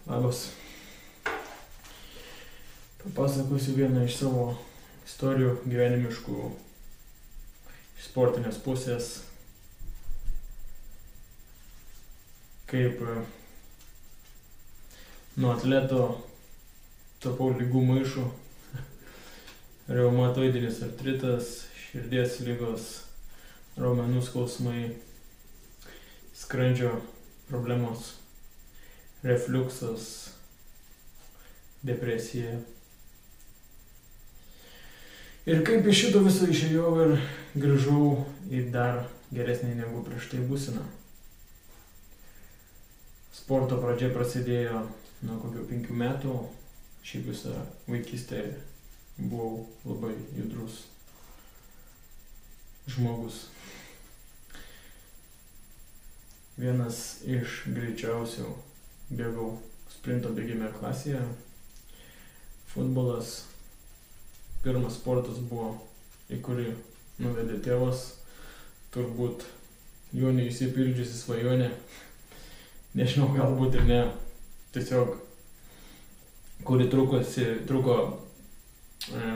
Labas. Papasakosiu vieną iš savo istorijų gyvenimiškų iš sportinės pusės, kaip nuo atleto tapau lygų maišų, reumatoidinis artritas, širdies ligos, raumenų skausmai, skrandžio problemos, refliuksas, depresija. Ir kaip iš šito viso išėjau ir grįžau į dar geresnį negu prieš tai būseną. Sporto pradžia prasidėjo nuo kokių 5 metų, šiaip visą vaikystę buvau labai judrus žmogus. Vienas iš greičiausių bėgau sprinto bėgime klasėje. Futbolas pirmas sportas buvo, į kurį nuvedė tėvas, turbūt jo neišsipildžiusi svajonė. Nežinau, galbūt ir ne, tiesiog, kuri truko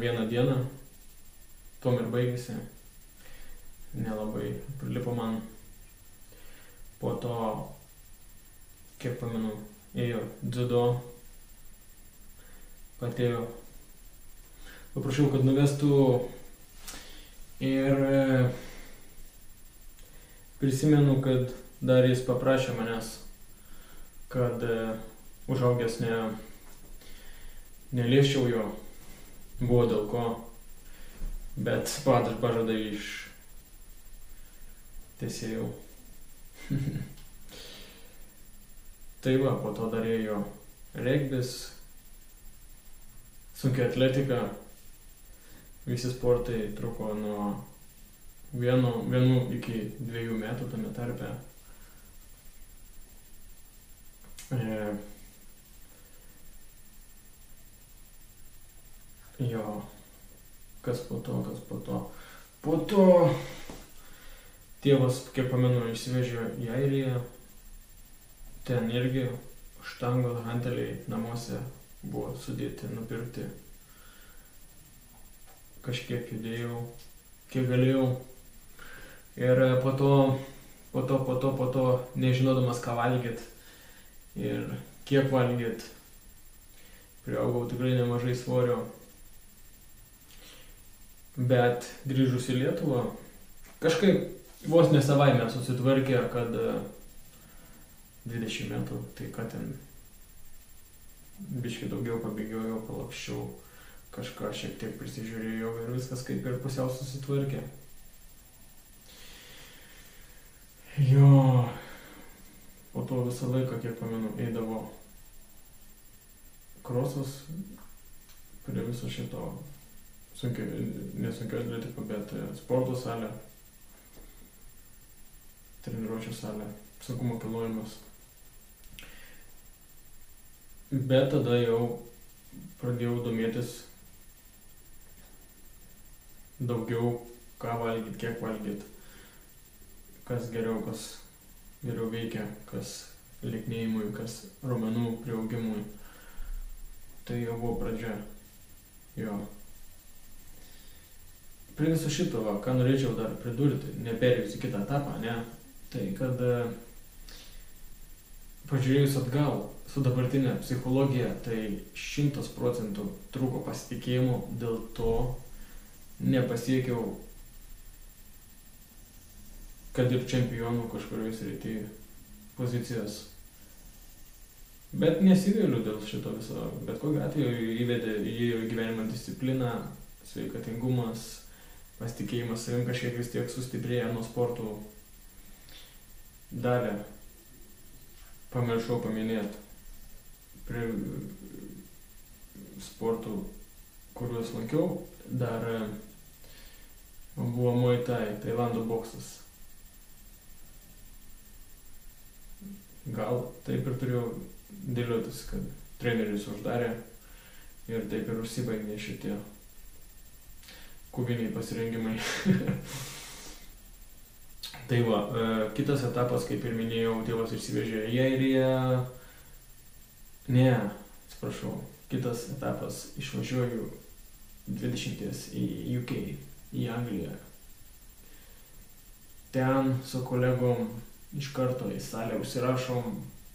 vieną dieną, tuom ir baigėsi. Nelabai prilipo man. Po to, kiek pamenu, ėjo dziudo, patėjo. Paprašiau, kad nuvestų ir prisimenu, kad dar jis paprašė manęs, kad užaugęs neliesčiau jo, buvo dėl ko, bet pažadą iš tesėjau. Tai va, po to dar ėjo regbis, sunkia atletika, visi sportai truko nuo 1 iki 2 metų tame tarpe. Jo, kas po to. Po to tėvas, kiek pamenu, išsivežė į Airiją. Ten irgi štangos, hanteliai namuose buvo sudėti, nupirkti. Kažkiek judėjau, kiek galėjau. Ir po to, nežinodamas ką valgyt ir kiek valgyt, priaugau tikrai nemažai svorio. Bet grįžus į Lietuvą, kažkaip vos ne savaime susitvarkė, kad 20 metų, tai ką ten, biškį daugiau pabėgiojau, palakščiau, kažką šiek tiek prisižiūrėjau ir viskas kaip ir pusiau susitvarkė. Jo, po to visą laiką, kiek pamenu, eidavo krosas prie viso šito, nesunkia atletika, bet sporto salė, treniruočių salė, sunkumo kilnojimas. Bet tada jau pradėjau domėtis daugiau, ką valgyt, kiek valgyt, kas geriau veikia, kas lieknėjimui, kas raumenų priaugimui. Tai jau buvo pradžia. Jo. Prie viso šito, ką norėčiau dar pridurti, neperėjus į kitą etapą, ne? Tai kad pažiūrėjus atgal su dabartinė psichologija, tai 100% trūko pasitikėjimo, dėl to nepasiekiau, kad ir čempionų kažkurioje srityje pozicijos. Bet nesigailiu dėl šito viso, bet kokiu atveju įėjo gyvenimo disciplina, sveikatingumas, pasitikėjimas savim kažkiek vis tiek sustiprėja nuo sportų. Dalį pamiršau paminėti prie sportų, kuriuos lankiau, dar buvo Muay Thai, Tailando boksas. Gal taip ir turėjau dėliotis, kad treneris uždarė ir taip ir užsibaigė šitie koviniai pasirengimai. Tai va, kitas etapas, kaip ir minėjau, tėvas išsivežė į Airiją, Ne, atsiprašau, kitas etapas, išvažiuoju 20 į UK, į Angliją. Ten su kolegom iš karto į salę užsirašom,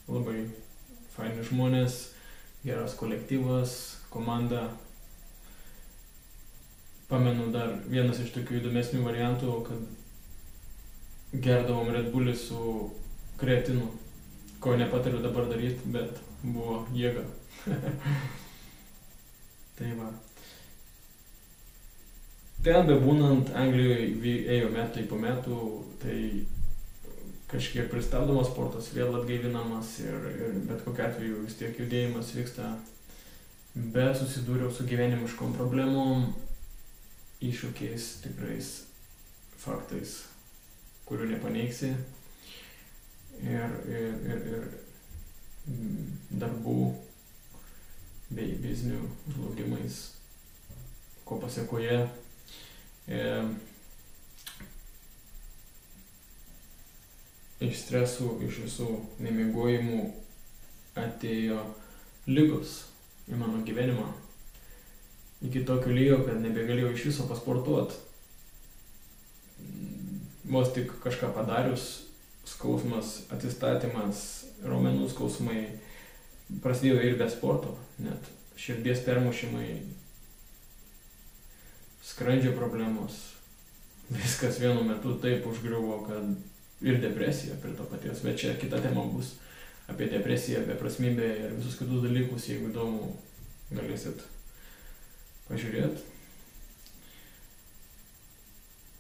labai faini žmonės, geras kolektyvas, komanda. Pamenu dar vienas iš tokių įdomesnių variantų, kad gerdavom Red Bullį su kreatinu, ko nepatariu dabar daryti, bet buvo jėga. Tai va. Ten bebūnant, Anglijoje ėjo metai po metų, tai kažkiek pristabdomas sportas, vėl atgaivinamas ir bet kokiu atveju vis tiek judėjimas vyksta. Bet susidūriau su gyvenimiškom problemom, iššūkiais, tikrais faktais, kurių nepaneigsi. Ir darbų bei biznių žlugimais, ko pasiekoje iš stresų, iš visų nemiegojimų atėjo ligos į mano gyvenimą. Iki tokio lygio, kad nebegalėjau iš viso pasportuoti. Vos tik kažką padarius, skausmas, atsistatymas, raumenų skausmai, prasidėjo ir be sporto, net širdies permušimai, skrandžio problemos, viskas vienu metu taip užgriuvo, kad ir depresija prie to paties, bet čia kita tema bus apie depresiją, apie prasmybę ir visus kitus dalykus, jeigu įdomu, galėsit pažiūrėti.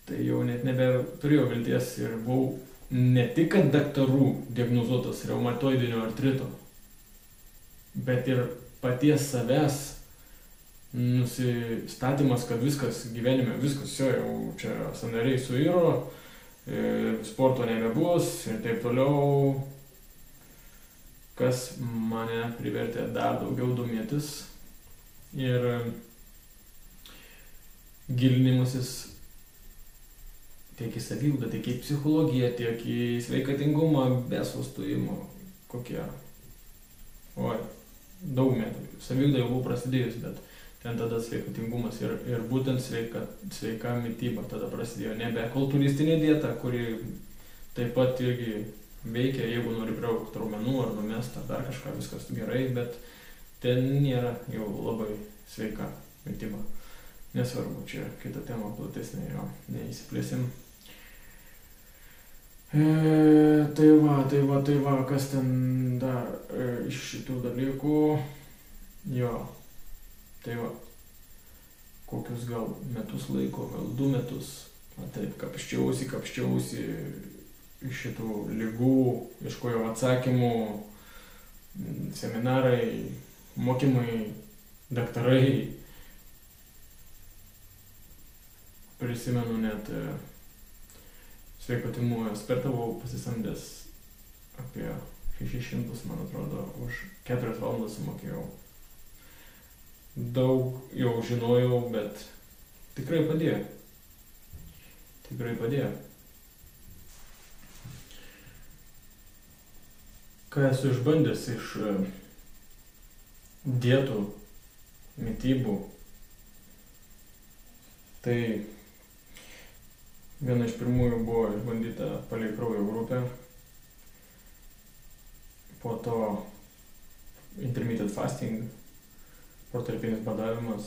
Tai jau net nebeturėjau vilties ir buvau ne tik kad daktarų diagnozuotas reumatoidinio artrito, bet ir paties savęs nusistatymas, kad viskas gyvenime, viskas jau čia sąnariai suiro, sporto nebebus ir taip toliau, kas mane privertė dar daugiau domėtis ir gilinimasis tiek į saviugdą, tiek į psichologiją, tiek į sveikatingumą, be sustojimo, kokie, daug metų. Saviugda jau buvo prasidėjus, bet ten tada sveikatingumas ir būtent sveika mityba tada prasidėjo. Nebe kultūristinė dieta, kuri taip pat irgi veikia, jeigu nori braukti raumenų ar numest ar dar kažką, viskas gerai, bet ten nėra jau labai sveika mityba. Nesvarbu, čia kita tema platesnė, jo, neįsiplėsim. Tai va, kas ten dar iš šitų dalykų, jo, tai va, kokius gal metus laiko, gal 2 metus, taip, kapščiausi iš šitų ligų, ieškojau atsakymų, seminarai, mokymai, daktarai, prisimenu net sveikatimų ekspertą buvau pasisamdęs apie 600, man atrodo, už 4 valandas sumokėjau. Daug jau žinojau, bet tikrai padėjo. Ką esu išbandęs iš dietų, mitybų, tai viena iš pirmųjų buvo išbandyta palei kraujo grupę, po to intermittent fasting, protarpinis badavimas,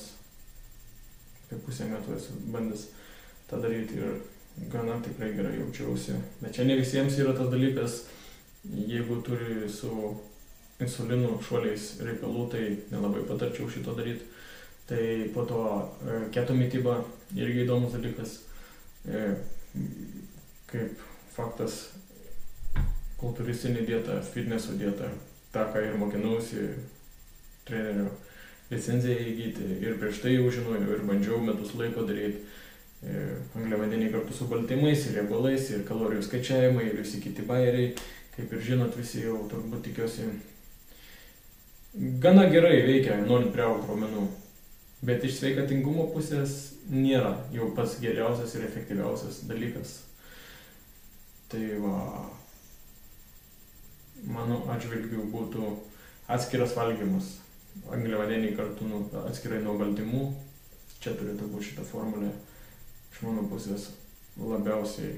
apie pusę metų esu bandęs tą daryti ir gana tikrai gerai jaučiausi. Bet čia ne visiems yra tas dalykas, jeigu turi su insulinu šuoliais reikalų, tai nelabai patarčiau šito daryti. Tai po to keto mityba irgi įdomus dalykas. Kaip faktas, kultūristinė dieta, fitneso dieta, tą ką ir mokinausi trenerio licenciją įgyti ir prieš tai jau žinojau ir bandžiau metus laiko daryti angliavandeniai kartu su baltymais ir riebalais ir kalorijų skaičiavimai ir visi kiti bajeriai, kaip ir žinot visi jau turbūt tikiuosi, gana gerai veikia, norint priaugti raumenų. Bet iš sveikatingumo pusės nėra jau pats geriausias ir efektyviausias dalykas. Tai va, mano atžvilgiu būtų atskiras valgymas. Angliavandeniai kartu atskirai nuo baltymų. Čia turėtų būti šita formulė iš mano pusės labiausiai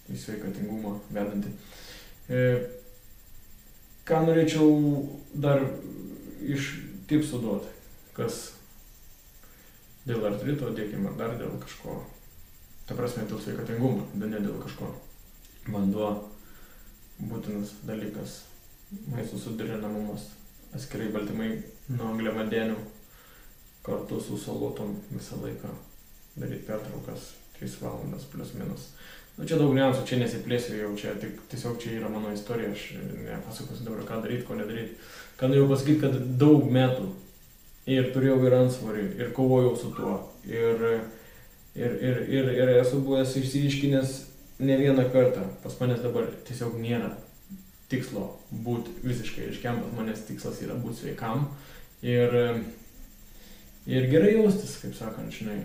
į sveikatingumą vedanti. Ką norėčiau dar iš tipsų duoti, kas dėl artrito, dėkime, dar dėl kažko. Ta prasme, dėl sveikatingumo, bet ne dėl kažko. Vanduo būtinas dalykas, maisto suderinamumas, atskirai baltymai nuo angliavandenių, kartu su salotom visą laiką daryti pertraukas 3 valandas plus minus. Čia daug niuansų, čia nesiplėsiu jau, čia tiesiog čia yra mano istorija, aš nepasakosiu dabar, ką daryti, ko nedaryti. Ką norėjau pasakyti, kad daug metų ir turėjau ir antsvorį, ir kovojau su tuo, ir esu buvęs išsiryškinęs ne vieną kartą. Pas manęs dabar tiesiog nėra tikslo būti visiškai aiškiam, pas manęs tikslas yra būti sveikam ir gerai jaustis, kaip sakant, žinai,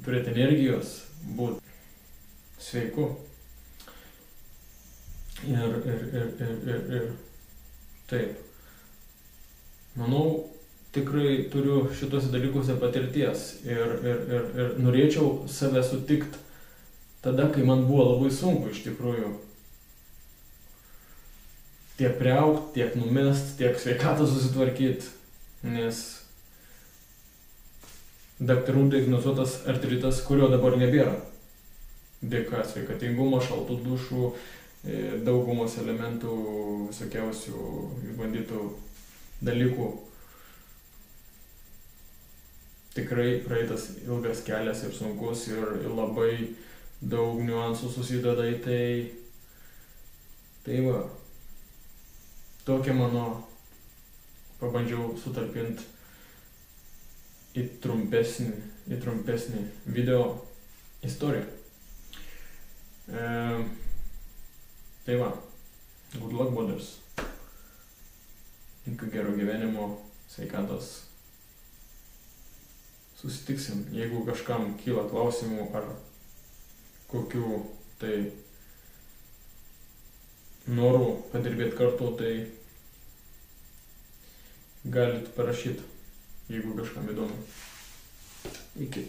turėti energijos, būti sveiku. Ir taip. Manau, tikrai turiu šituose dalykuose patirties ir norėčiau save sutikti tada, kai man buvo labai sunku iš tikrųjų tiek priaugt, tiek numest, tiek sveikatą susitvarkyti, nes daktarų diagnozuotas artritas, kurio dabar nebėra. Dėka sveikatingumo, šaltų dušų, daugumos elementų, visokiausių bandytų dalykų. Tikrai praeitas ilgas kelias ir sunkus ir labai daug niuansų susideda į tai. Tai va, tokia mano, pabandžiau sutalpinti į trumpesnį video istoriją. Tai va, good luck, brothers. Linkiu gero gyvenimo, sveikatos. Susitiksim, jeigu kažkam kyla klausimų ar kokių tai norų padirbėti kartu, tai galit parašyti, jeigu kažkam įdomu. Iki.